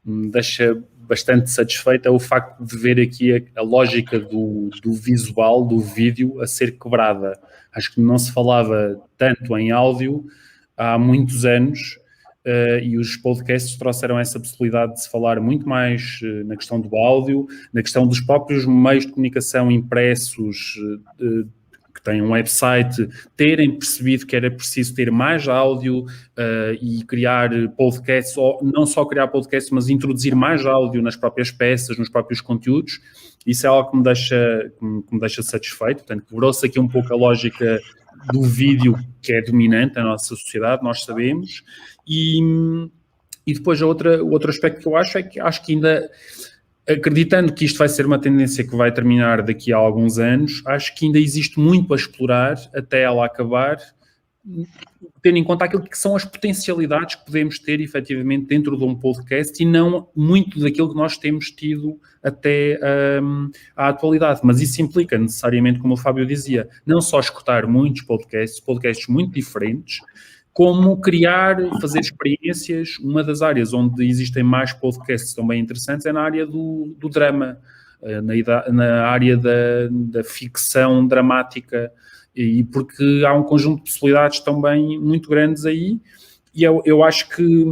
deixa bastante satisfeito é o facto de ver aqui a lógica do visual, do vídeo, a ser quebrada. Acho que não se falava tanto em áudio há muitos anos, e os podcasts trouxeram essa possibilidade de se falar muito mais na questão do áudio, na questão dos próprios meios de comunicação impressos, que têm um website, terem percebido que era preciso ter mais áudio e criar podcasts, ou não só criar podcasts, mas introduzir mais áudio nas próprias peças, nos próprios conteúdos. Isso é algo que me deixa satisfeito. Portanto, quebrou-se aqui um pouco a lógica do vídeo, que é dominante na nossa sociedade, nós sabemos. E depois o outro aspecto que eu acho é que ainda, acreditando que isto vai ser uma tendência que vai terminar daqui a alguns anos, acho que ainda existe muito a explorar até ela acabar, tendo em conta aquilo que são as potencialidades que podemos ter efetivamente dentro de um podcast e não muito daquilo que nós temos tido até à atualidade. Mas isso implica necessariamente, como o Fábio dizia, não só escutar muitos podcasts muito diferentes, como criar, fazer experiências. Uma das áreas onde existem mais podcasts também interessantes é na área do drama, na área da ficção dramática, e porque há um conjunto de possibilidades também muito grandes aí, e eu acho que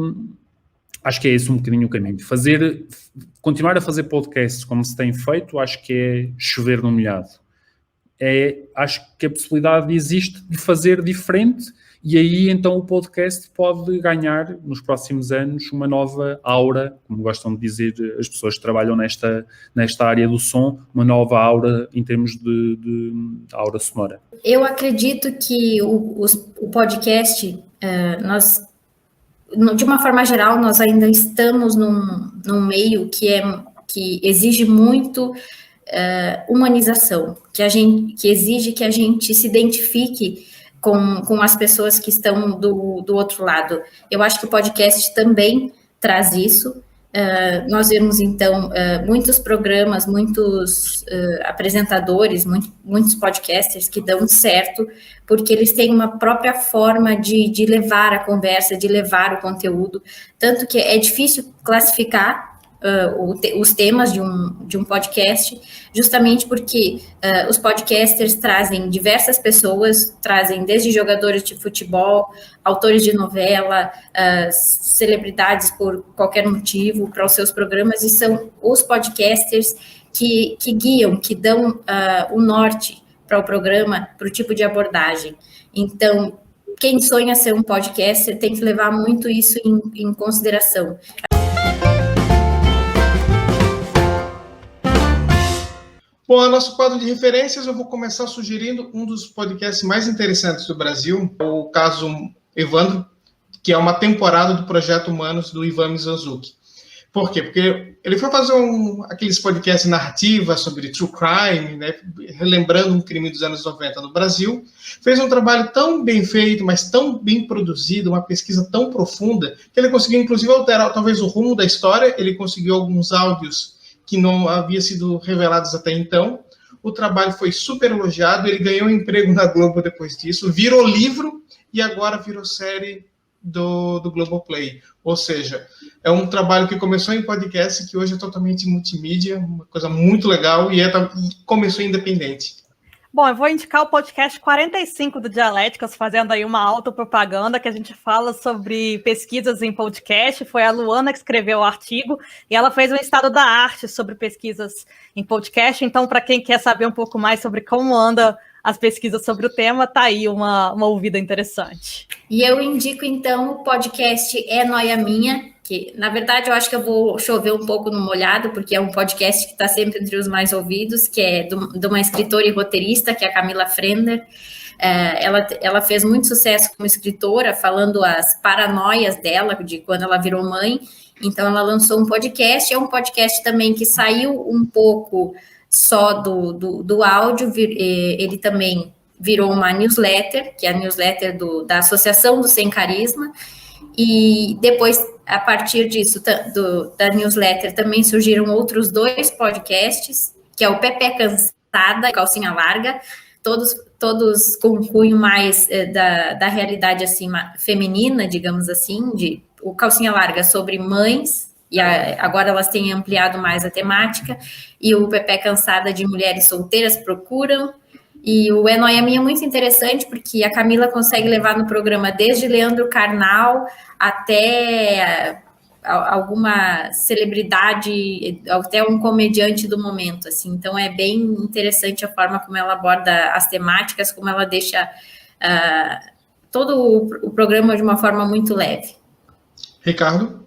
é esse um bocadinho o caminho. Continuar a fazer podcasts como se tem feito, acho que é chover no molhado. Acho que a possibilidade existe de fazer diferente, e aí então o podcast pode ganhar nos próximos anos uma nova aura, como gostam de dizer as pessoas que trabalham nesta área do som, uma nova aura em termos de aura sonora. Eu acredito que o podcast, nós, de uma forma geral, nós ainda estamos num meio que exige muito humanização, que exige que a gente se identifique com as pessoas que estão do outro lado. Eu acho que o podcast também traz isso. Nós vemos, então, muitos programas, muitos apresentadores, muitos podcasters que dão certo, porque eles têm uma própria forma de levar a conversa, de levar o conteúdo, tanto que é difícil classificar os temas de um podcast, justamente porque os podcasters trazem diversas pessoas, trazem desde jogadores de futebol, autores de novela, celebridades por qualquer motivo para os seus programas, e são os podcasters que guiam, que dão o norte para o programa, para o tipo de abordagem. Então, quem sonha ser um podcaster tem que levar muito isso em consideração. Bom, a nosso quadro de referências, eu vou começar sugerindo um dos podcasts mais interessantes do Brasil, o caso Evandro, que é uma temporada do Projeto Humanos do Ivan Mizanzuki. Por quê? Porque ele foi fazer aqueles podcasts narrativas sobre true crime, né, relembrando um crime dos anos 90 no Brasil. Fez um trabalho tão bem feito, mas tão bem produzido, uma pesquisa tão profunda, que ele conseguiu, inclusive, alterar talvez o rumo da história. Ele conseguiu alguns áudios que não haviam sido revelados até então. O trabalho foi super elogiado, ele ganhou um emprego na Globo depois disso, virou livro e agora virou série do Globoplay. Ou seja, é um trabalho que começou em podcast, que hoje é totalmente multimídia, uma coisa muito legal, e começou independente. Bom, eu vou indicar o podcast 45 do Dialéticas, fazendo aí uma autopropaganda, que a gente fala sobre pesquisas em podcast. Foi a Luana que escreveu o artigo, e ela fez um estado da arte sobre pesquisas em podcast. Então, para quem quer saber um pouco mais sobre como anda as pesquisas sobre o tema, tá aí uma ouvida interessante. E eu indico, então, o podcast É Noia Minha, que, na verdade, eu acho que eu vou chover um pouco no molhado, porque é um podcast que está sempre entre os mais ouvidos, que é de uma escritora e roteirista, que é a Camila Frender. Ela fez muito sucesso como escritora, falando as paranoias dela, de quando ela virou mãe. Então, ela lançou um podcast. É um podcast também que saiu um pouco só do áudio, ele também virou uma newsletter, que é a newsletter da Associação do Sem Carisma, e depois, a partir disso, da newsletter, também surgiram outros 2 podcasts, que é o Pepé Cansada e Calcinha Larga, todos com um cunho mais da realidade assim, feminina, digamos assim, o Calcinha Larga sobre mães, e agora elas têm ampliado mais a temática, e o Pepé Cansada de mulheres solteiras procuram, e o É Noia Minha é muito interessante, porque a Camila consegue levar no programa desde Leandro Carnal até alguma celebridade, até um comediante do momento, assim. Então é bem interessante a forma como ela aborda as temáticas, como ela deixa todo o programa de uma forma muito leve. Ricardo?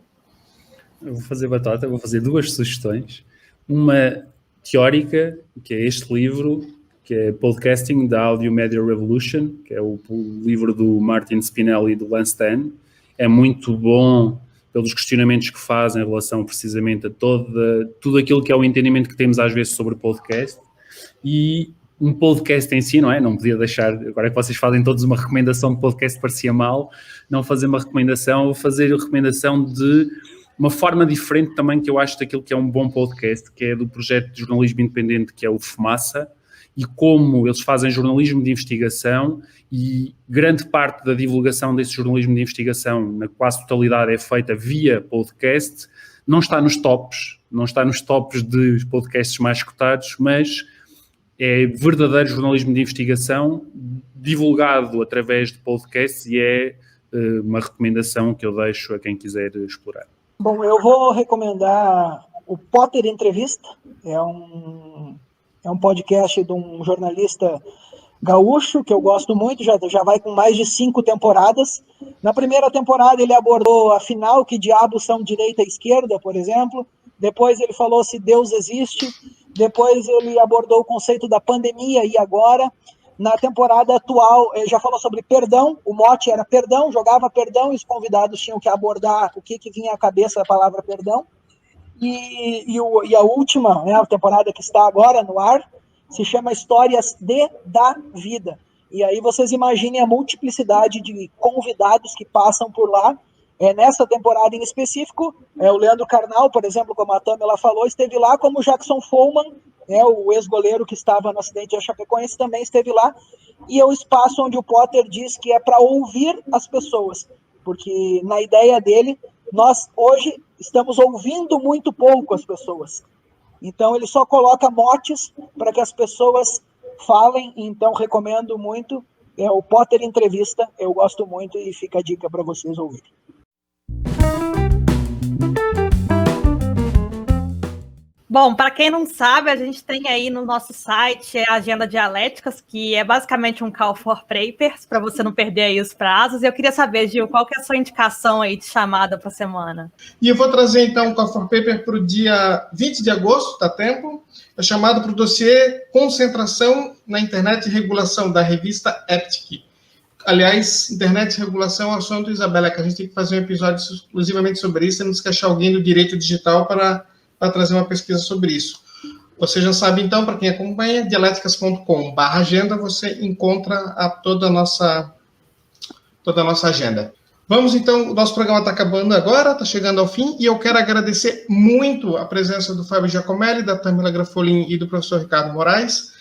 Eu vou fazer batata, vou fazer 2 sugestões. Uma teórica, que é este livro, que é Podcasting, da Audio Media Revolution, que é o livro do Martin Spinelli e do Lance Tan. É muito bom pelos questionamentos que faz em relação precisamente a tudo aquilo que é o entendimento que temos às vezes sobre podcast. E um podcast em si, não é? Não podia deixar, agora que vocês fazem todos uma recomendação de podcast, parecia mal, não fazer uma recomendação, ou fazer a recomendação de uma forma diferente também, que eu acho daquilo que é um bom podcast, que é do projeto de jornalismo independente, que é o Fumaça, e como eles fazem jornalismo de investigação, e grande parte da divulgação desse jornalismo de investigação, na quase totalidade, é feita via podcast. Não está nos tops de podcasts mais escutados, mas é verdadeiro jornalismo de investigação divulgado através de podcasts, e é uma recomendação que eu deixo a quem quiser explorar. Bom, eu vou recomendar o Potter Entrevista. É um podcast de um jornalista gaúcho que eu gosto muito, já vai com mais de 5 temporadas. Na primeira temporada ele abordou a final, que diabos são direita e esquerda, por exemplo. Depois ele falou se Deus existe. Depois ele abordou o conceito da pandemia e agora. Na temporada atual, ele já falou sobre perdão, o mote era perdão, jogava perdão e os convidados tinham que abordar o que vinha à cabeça da palavra perdão. E a última, né, a temporada que está agora no ar, se chama Histórias da Vida. E aí vocês imaginem a multiplicidade de convidados que passam por lá. Nessa temporada em específico, o Leandro Carnal, por exemplo, como a Tamela falou, esteve lá, como o Jackson Follman, o ex-goleiro que estava no acidente da Chapecoense, também esteve lá. E é o espaço onde o Potter diz que é para ouvir as pessoas, porque na ideia dele, nós hoje estamos ouvindo muito pouco as pessoas. Então ele só coloca motes para que as pessoas falem, então recomendo muito. O Potter Entrevista, eu gosto muito e fica a dica para vocês ouvirem. Bom, para quem não sabe, a gente tem aí no nosso site a Agenda Dialéticas, que é basicamente um call for papers, para você não perder aí os prazos. E eu queria saber, Gil, qual que é a sua indicação aí de chamada para a semana? E eu vou trazer, então, o call for paper para o dia 20 de agosto, tá tempo? É chamado para o dossiê Concentração na Internet e Regulação, da revista Ethic. Aliás, internet e regulação é um assunto, Isabela, que a gente tem que fazer um episódio exclusivamente sobre isso, temos que achar alguém do direito digital para trazer uma pesquisa sobre isso. Você já sabe, então, para quem acompanha, dialéticas.com/agenda, você encontra toda a nossa agenda. Vamos, então, o nosso programa está acabando agora, está chegando ao fim, e eu quero agradecer muito a presença do Fábio Giacomelli, da Tamela Grafolin e do professor Ricardo Moraes.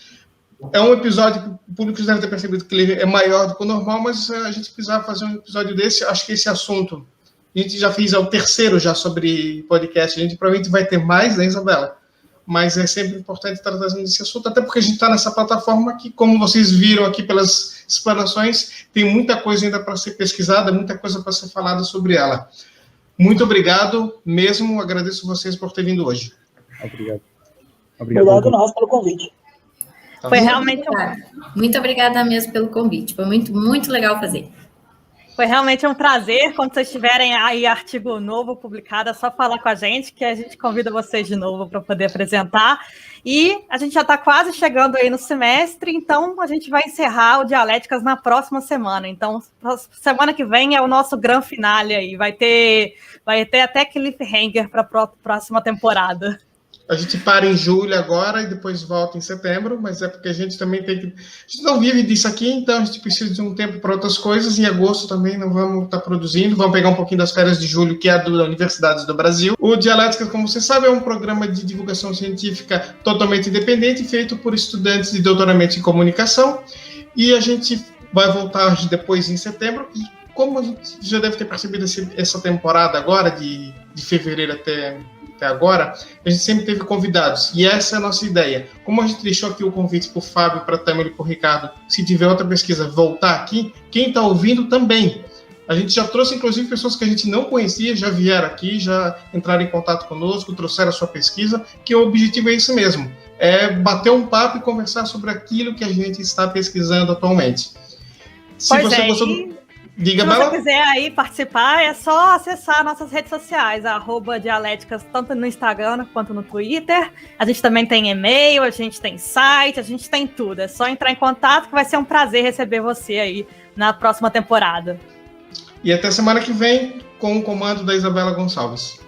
É um episódio que o público já deve ter percebido que ele é maior do que o normal, mas a gente precisava fazer um episódio desse. Acho que esse assunto, a gente já fez, é o terceiro já sobre podcast, a gente provavelmente vai ter mais, né, Isabela? Mas é sempre importante estar trazendo esse assunto, até porque a gente está nessa plataforma que, como vocês viram aqui pelas explanações, tem muita coisa ainda para ser pesquisada, muita coisa para ser falada sobre ela. Muito obrigado mesmo, agradeço vocês por ter vindo hoje. Obrigado nós pelo convite. Foi realmente muito obrigada mesmo pelo convite. Foi muito, muito legal fazer. Foi realmente um prazer. Quando vocês tiverem aí artigo novo publicado, é só falar com a gente, que a gente convida vocês de novo para poder apresentar. E a gente já está quase chegando aí no semestre, então a gente vai encerrar o Dialéticas na próxima semana. Então, semana que vem é o nosso grande finale aí. Vai ter até cliffhanger para a próxima temporada. A gente para em julho agora e depois volta em setembro, mas é porque a gente também tem que... A gente não vive disso aqui, então a gente precisa de um tempo para outras coisas. Em agosto também não vamos estar produzindo, vamos pegar um pouquinho das férias de julho, que é a das Universidades do Brasil. O Dialética, como você sabe, é um programa de divulgação científica totalmente independente, feito por estudantes de doutoramento em comunicação, e a gente vai voltar depois em setembro, e como a gente já deve ter percebido essa temporada agora, de fevereiro até agora, a gente sempre teve convidados, e essa é a nossa ideia. Como a gente deixou aqui o convite para o Fábio, para a Tamela e para o Ricardo, se tiver outra pesquisa, voltar aqui, quem está ouvindo também. A gente já trouxe, inclusive, pessoas que a gente não conhecia, já vieram aqui, já entraram em contato conosco, trouxeram a sua pesquisa, que o objetivo é isso mesmo, é bater um papo e conversar sobre aquilo que a gente está pesquisando atualmente. Se você gostou do... Diga, se você quiser aí participar, é só acessar nossas redes sociais, @dialéticas, tanto no Instagram quanto no Twitter. A gente também tem e-mail, a gente tem site, a gente tem tudo. É só entrar em contato que vai ser um prazer receber você aí na próxima temporada. E até semana que vem com o comando da Isabela Gonçalves.